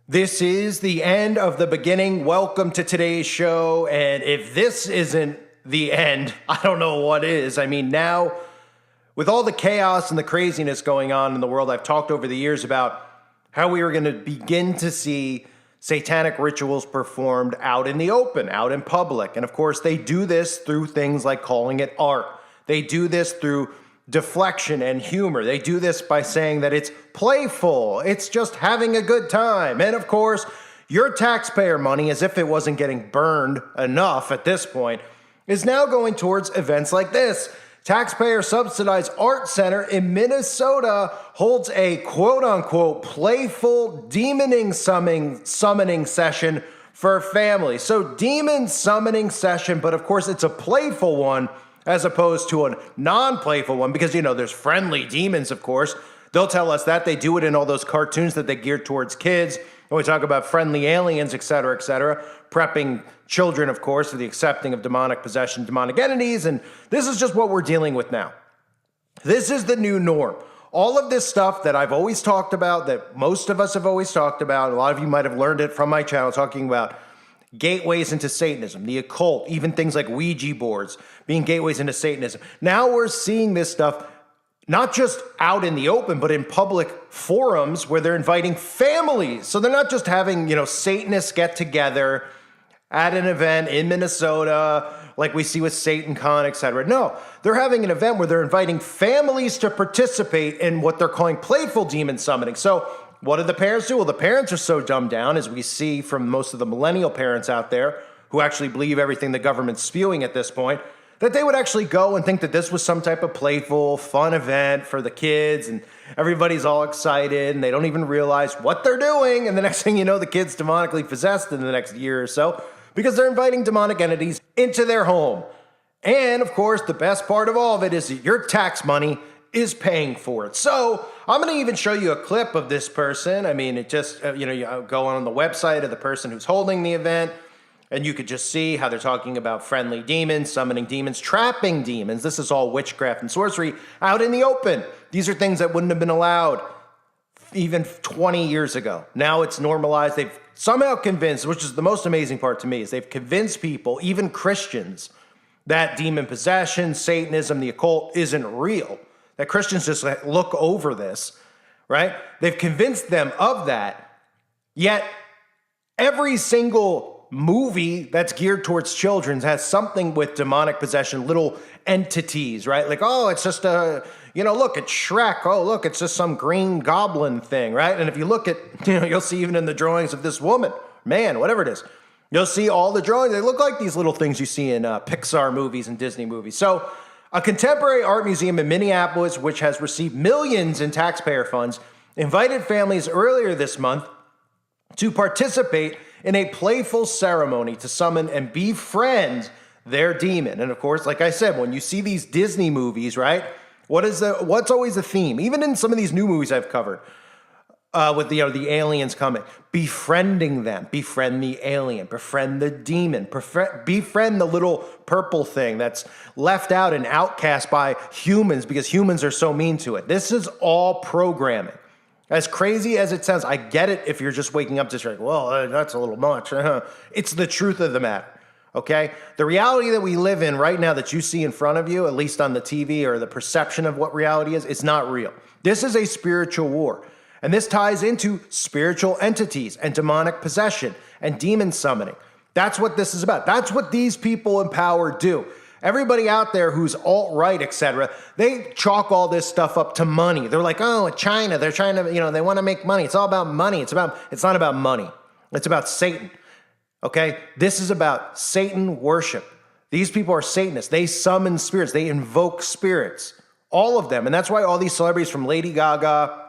This is the end of the beginning. Welcome to today's show. And if this isn't the end, I don't know what is. I mean, now, with all the chaos and the craziness going on in the world, I've talked over the years about how we are going to begin to see satanic rituals performed out in the open, out in public. And of course, they do this through things like calling it art. They do this through deflection and humor. They do this by saying that it's playful, it's just having a good time. And of course, your taxpayer money, as if it wasn't getting burned enough at this point, is now going towards events like this. Taxpayer subsidized art center in Minnesota holds a quote-unquote playful demoning summoning session for families. So demon summoning session, but of course it's a playful one as opposed to a non-playful one, because, there's friendly demons, of course. They'll tell us that. They do it in all those cartoons that they gear towards kids. When we talk about friendly aliens, et cetera, prepping children, of course, for the accepting of demonic possession, demonic entities, and this is just what we're dealing with now. This is the new norm. All of this stuff that I've always talked about, that most of us have always talked about, a lot of you might have learned it from my channel, talking about gateways into Satanism, the occult, even things like Ouija boards being gateways into Satanism. Now we're seeing this stuff not just out in the open, but in public forums where they're inviting families. So they're not just having, Satanists get together at an event in Minnesota, like we see with SatanCon, etc. No, they're having an event where they're inviting families to participate in what they're calling playful demon summoning. So what do the parents do? Well, the parents are so dumbed down, as we see from most of the millennial parents out there who actually believe everything the government's spewing at this point, that they would actually go and think that this was some type of playful, fun event for the kids, and everybody's all excited, and they don't even realize what they're doing, and the next thing you know, the kid's demonically possessed in the next year or so, because they're inviting demonic entities into their home. And, of course, the best part of all of it is that your tax money is paying for it. So I'm going to even show you a clip of this person. I mean, it just, you go on the website of the person who's holding the event, and you could just see how they're talking about friendly demons, summoning demons, trapping demons. This is all witchcraft and sorcery out in the open. These are things that wouldn't have been allowed even 20 years ago. Now it's normalized. They've somehow convinced, which is the most amazing part to me, is they've convinced people, even Christians, that demon possession, Satanism, the occult isn't real. That Christians just look over this, right? They've convinced them of that, yet every single movie that's geared towards children has something with demonic possession, little entities, right? Like, oh, it's just look, it's Shrek. Oh, look, it's just some green goblin thing, right? And if you look at, you'll see even in the drawings of this woman, man, whatever it is, you'll see all the drawings. They look like these little things you see in Pixar movies and Disney movies. So a contemporary art museum in Minneapolis, which has received millions in taxpayer funds, invited families earlier this month to participate in a playful ceremony to summon and befriend their demon. And of course, like I said, when you see these Disney movies, right, what's always the theme? Even in some of these new movies I've covered, with the aliens coming, befriending them, befriend the alien, befriend the demon, befriend the little purple thing that's left out and outcast by humans because humans are so mean to it. This is all programming. As crazy as it sounds, I get it if you're just waking up just like, well, that's a little much. It's the truth of the matter, okay? The reality that we live in right now that you see in front of you, at least on the TV or the perception of what reality is, it's not real. This is a spiritual war. And this ties into spiritual entities and demonic possession and demon summoning. That's what this is about. That's what these people in power do. Everybody out there who's alt-right, etc., they chalk all this stuff up to money. They're like, oh, China, they're trying to, they want to make money. It's all about money. It's not about money. It's about Satan, okay? This is about Satan worship. These people are Satanists. They summon spirits. They invoke spirits, all of them. And that's why all these celebrities from Lady Gaga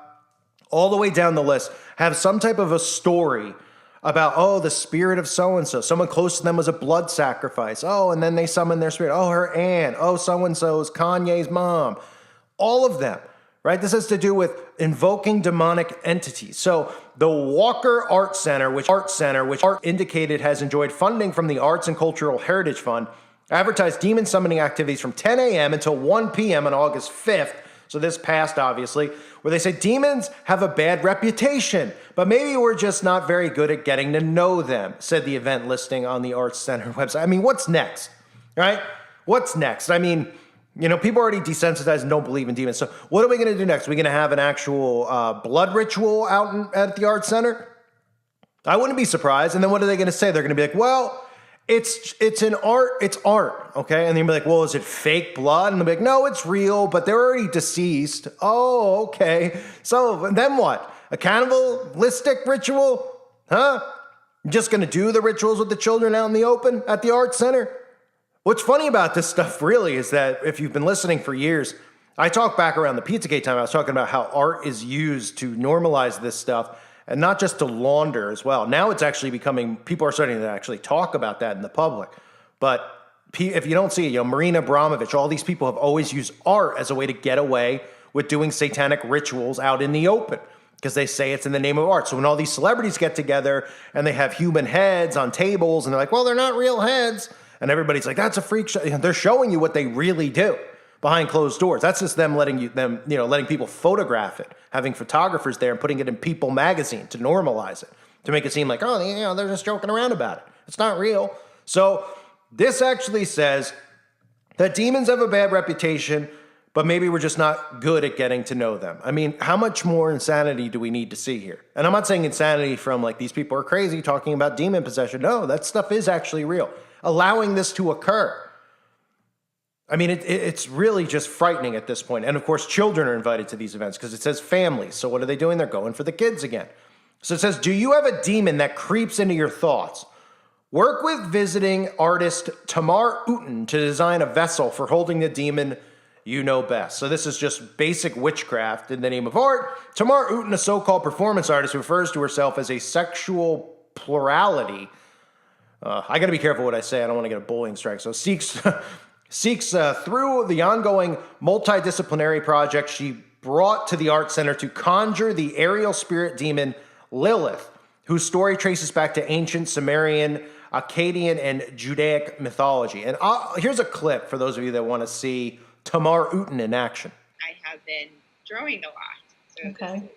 all the way down the list have some type of a story about, oh, the spirit of so-and-so. Someone close to them was a blood sacrifice. Oh, and then they summon their spirit. Oh, her aunt. Oh, so-and-so's Kanye's mom. All of them, right? This has to do with invoking demonic entities. So the Walker Art Center, which Art indicated has enjoyed funding from the Arts and Cultural Heritage Fund, advertised demon summoning activities from 10 a.m. until 1 p.m. on August 5th. So this passed, obviously, where they say demons have a bad reputation, but maybe we're just not very good at getting to know them, said the event listing on the Arts Center website. I mean, what's next, right? What's next? I mean, people are already desensitized and don't believe in demons. So what are we going to do next? Are we going to have an actual blood ritual out at the Arts Center? I wouldn't be surprised. And then what are they going to say? They're going to be like, well, it's an art, it's art, okay? And they'll be like, well, is it fake blood? And they'll be like, no, it's real, but they're already deceased. Oh, okay. So then what? A cannibalistic ritual? Huh? You're just gonna do the rituals with the children out in the open at the art center? What's funny about this stuff really is that if you've been listening for years, I talked back around the Pizzagate time, I was talking about how art is used to normalize this stuff and not just to launder as well. Now it's actually becoming, people are starting to actually talk about that in the public. But if you don't see it, Marina Abramovich, all these people have always used art as a way to get away with doing satanic rituals out in the open because they say it's in the name of art. So when all these celebrities get together and they have human heads on tables and they're like, well, they're not real heads. And everybody's like, that's a freak show. They're showing you what they really do behind closed doors. That's just them letting people photograph it, having photographers there and putting it in People magazine to normalize it, to make it seem like, oh, they're just joking around about it. It's not real. So this actually says that demons have a bad reputation, but maybe we're just not good at getting to know them. I mean, how much more insanity do we need to see here? And I'm not saying insanity from like these people are crazy talking about demon possession. No, that stuff is actually real. Allowing this to occur, I mean, it's really just frightening at this point. And of course, children are invited to these events because it says families. So what are they doing? They're going for the kids again. So it says, do you have a demon that creeps into your thoughts? Work with visiting artist Tamar Uten to design a vessel for holding the demon you know best. So this is just basic witchcraft in the name of art. Tamar Uten, a so-called performance artist, refers to herself as a sexual plurality. I got to be careful what I say. I don't want to get a bullying strike. So seeks through the ongoing multidisciplinary project she brought to the Art Center to conjure the aerial spirit demon Lilith, whose story traces back to ancient Sumerian, Akkadian, and Judaic mythology. And here's a clip for those of you that want to see Tamar Uten in action. I have been drawing a lot. So okay.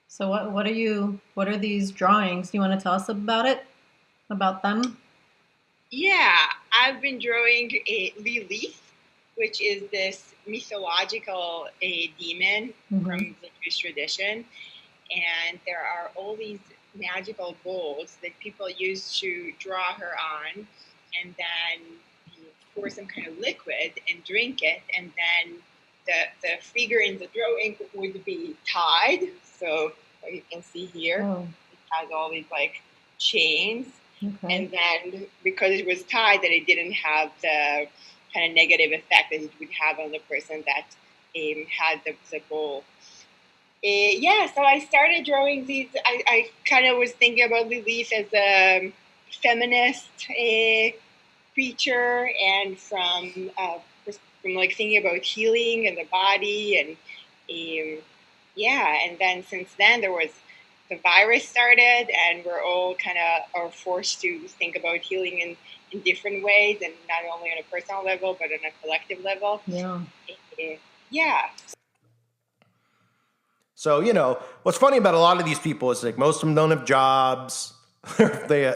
So what are these drawings? Do you want to tell us about them? Yeah, I've been drawing a Lilith, which is this mythological demon from the Jewish tradition. And there are all these magical bowls that people use to draw her on, and then you pour some kind of liquid and drink it, and then the figure in the drawing would be tied. So you can see here, it has all these like chains. Okay. And then because it was tied, that it didn't have the kind of negative effect that it would have on the person that had the bowl. So I started drawing these. I kind of was thinking about Lilith as a feminist creature, and from like thinking about healing and the body, and and then since then there was the virus started, and we're all kind of are forced to think about healing in different ways, and not only on a personal level but on a collective level. Yeah. So, what's funny about a lot of these people is like most of them don't have jobs. They're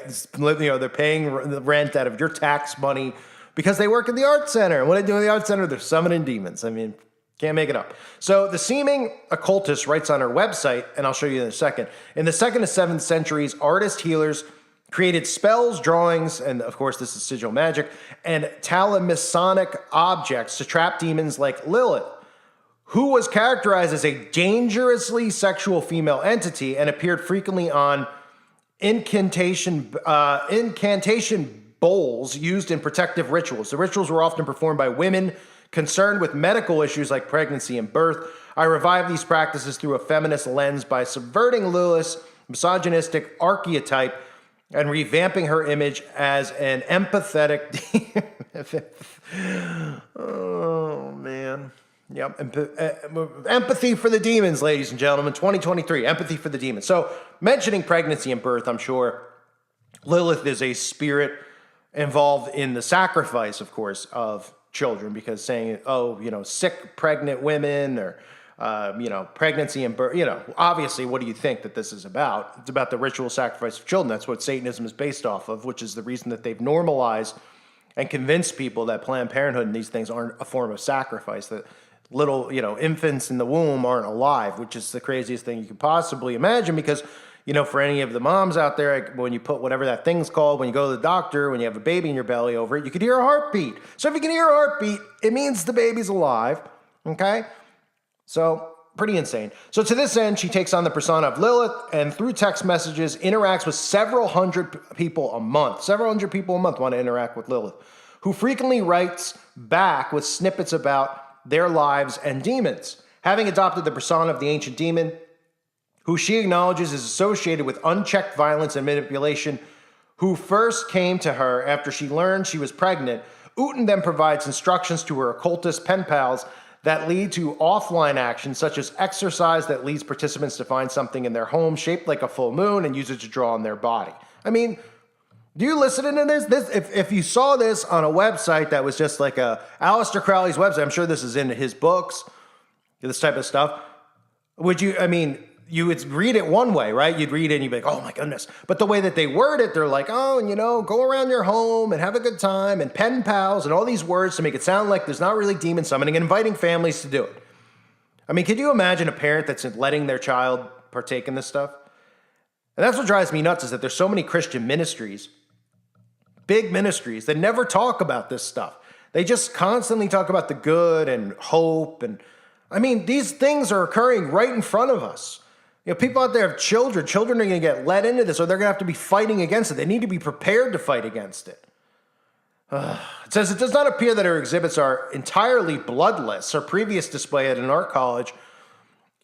paying the rent out of your tax money because they work at the art center. And what they do in the art center, they're summoning demons. I mean, can't make it up. So the seeming occultist writes on her website, and I'll show you in a second, in the 2nd to 7th centuries, artist healers created spells, drawings, and of course this is sigil magic, and talismanic objects to trap demons like Lilith, who was characterized as a dangerously sexual female entity and appeared frequently on incantation bowls used in protective rituals. The rituals were often performed by women concerned with medical issues like pregnancy and birth. I revived these practices through a feminist lens by subverting Lilith's misogynistic archetype and revamping her image as an empathetic oh, man. Yep. Empathy for the demons, ladies and gentlemen. 2023. Empathy for the demons. So, mentioning pregnancy and birth, I'm sure Lilith is a spirit involved in the sacrifice, of course, of children, because saying, oh, sick pregnant women, or pregnancy and birth, obviously, what do you think that this is about? It's about the ritual sacrifice of children. That's what Satanism is based off of, which is the reason that they've normalized and convinced people that Planned Parenthood and these things aren't a form of sacrifice, that little, infants in the womb aren't alive, which is the craziest thing you could possibly imagine. Because, for any of the moms out there, when you put whatever that thing's called, when you go to the doctor, when you have a baby in your belly over it, you could hear a heartbeat. So if you can hear a heartbeat, it means the baby's alive, okay? So, pretty insane. So to this end, she takes on the persona of Lilith, and through text messages, interacts with several hundred people a month. Several hundred people a month want to interact with Lilith, who frequently writes back with snippets about their lives and demons. Having adopted the persona of the ancient demon, who she acknowledges is associated with unchecked violence and manipulation, who first came to her after she learned she was pregnant, Uten then provides instructions to her occultist pen pals that lead to offline actions, such as exercise that leads participants to find something in their home shaped like a full moon and use it to draw on their body. I mean, do you listen to this? If you saw this on a website that was just like Aleister Crowley's website, I'm sure this is in his books, this type of stuff, you would read it one way, right? You'd read it and you'd be like, oh my goodness. But the way that they word it, they're like, oh, go around your home and have a good time, and pen pals and all these words to make it sound like there's not really demon summoning, and inviting families to do it. I mean, could you imagine a parent that's letting their child partake in this stuff? And that's what drives me nuts, is that there's so many Christian ministries, big ministries, that never talk about this stuff. They just constantly talk about the good and hope. And I mean, these things are occurring right in front of us. People out there have children. Children are going to get led into this, or they're going to have to be fighting against it. They need to be prepared to fight against it. It says, it does not appear that her exhibits are entirely bloodless. Her previous display at an art college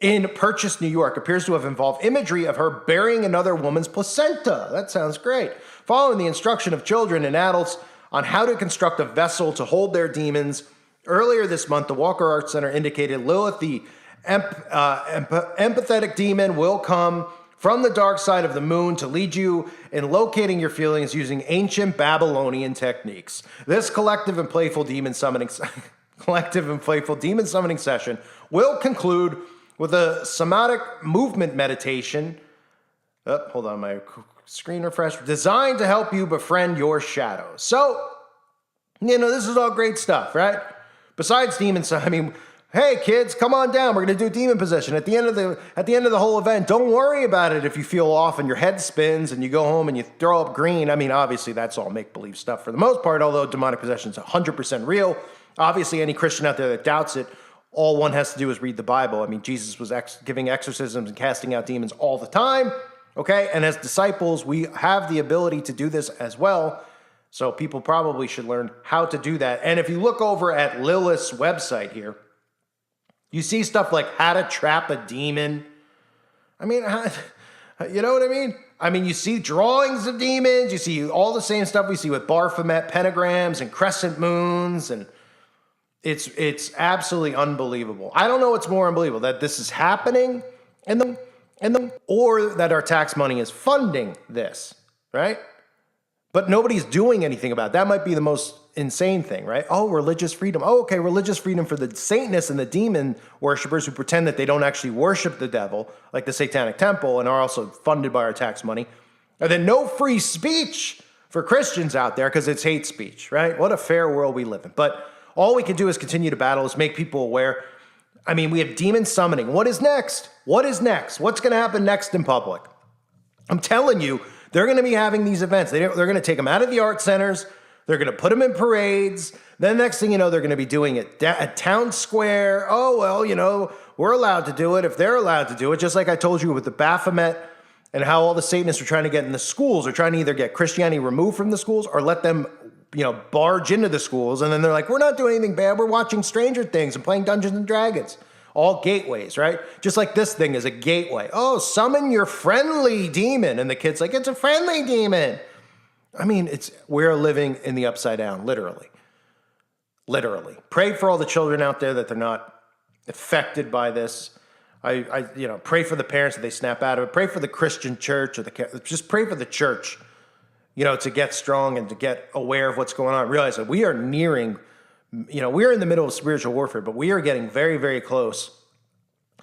in Purchase, New York, appears to have involved imagery of her burying another woman's placenta. That sounds great. Following the instruction of children and adults on how to construct a vessel to hold their demons, earlier this month, the Walker Art Center indicated Lilith, the empathetic demon, will come from the dark side of the moon to lead you in locating your feelings using ancient Babylonian techniques. This collective and playful demon summoning session will conclude with a somatic movement meditation. Hold on, my screen refresh. Designed to help you befriend your shadows. So, this is all great stuff, right? Besides demons, hey kids, come on down. We're going to do demon possession at the end of the whole event. Don't worry about it if you feel off and your head spins and you go home and you throw up green. I mean, obviously that's all make-believe stuff for the most part, although demonic possession is 100% real. Obviously, any Christian out there that doubts it, all one has to do is read the Bible. I mean, Jesus was giving exorcisms and casting out demons all the time, okay? And as disciples, we have the ability to do this as well. So people probably should learn how to do that. And if you look over at Lilith's website here, you see stuff like how to trap a demon. I mean, you know what I mean? I mean, you see drawings of demons. You see all the same stuff we see with Baphomet pentagrams and crescent moons. And it's absolutely unbelievable. I don't know what's more unbelievable, that this is happening or that our tax money is funding this, right? But nobody's doing anything about it. That might be the most insane thing, right? Oh, religious freedom. Oh, okay, religious freedom for the Satanists and the demon worshipers who pretend that they don't actually worship the devil, like the Satanic Temple, and are also funded by our tax money. And then no free speech for Christians out there because it's hate speech, right? What a fair world we live in. But all we can do is continue to battle, is make people aware. I mean, we have demon summoning. What is next? What is next? What's going to happen next in public? I'm telling you, they're going to be having these events. They're going to take them out of the art centers. They're going to put them in parades. Then next thing you know, they're going to be doing it at Town Square. Oh, well, we're allowed to do it if they're allowed to do it. Just like I told you with the Baphomet and how all the Satanists are trying to get in the schools. They're trying to either get Christianity removed from the schools or let them, barge into the schools. And then they're like, we're not doing anything bad. We're watching Stranger Things and playing Dungeons and Dragons. All gateways, right? Just like this thing is a gateway. Oh, summon your friendly demon. And the kid's like, it's a friendly demon. I mean, we're living in the upside down, literally. Literally. Pray for all the children out there that they're not affected by this. I pray for the parents that they snap out of it. Pray for the Christian church, just pray for the church, to get strong and to get aware of what's going on. Realize that we are nearing we're in the middle of spiritual warfare, but we are getting very, very close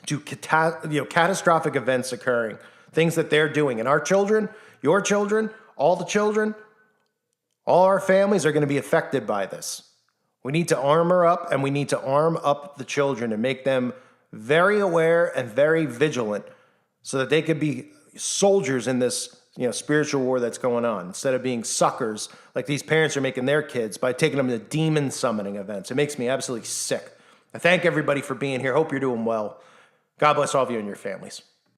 to catastrophic events occurring, things that they're doing. And our children, your children, all the children, all our families are going to be affected by this. We need to armor up, and we need to arm up the children and make them very aware and very vigilant so that they could be soldiers in this spiritual war that's going on, instead of being suckers like these parents are making their kids by taking them to demon summoning events. It makes me absolutely sick. I thank everybody for being here. Hope you're doing well. God bless all of you and your families.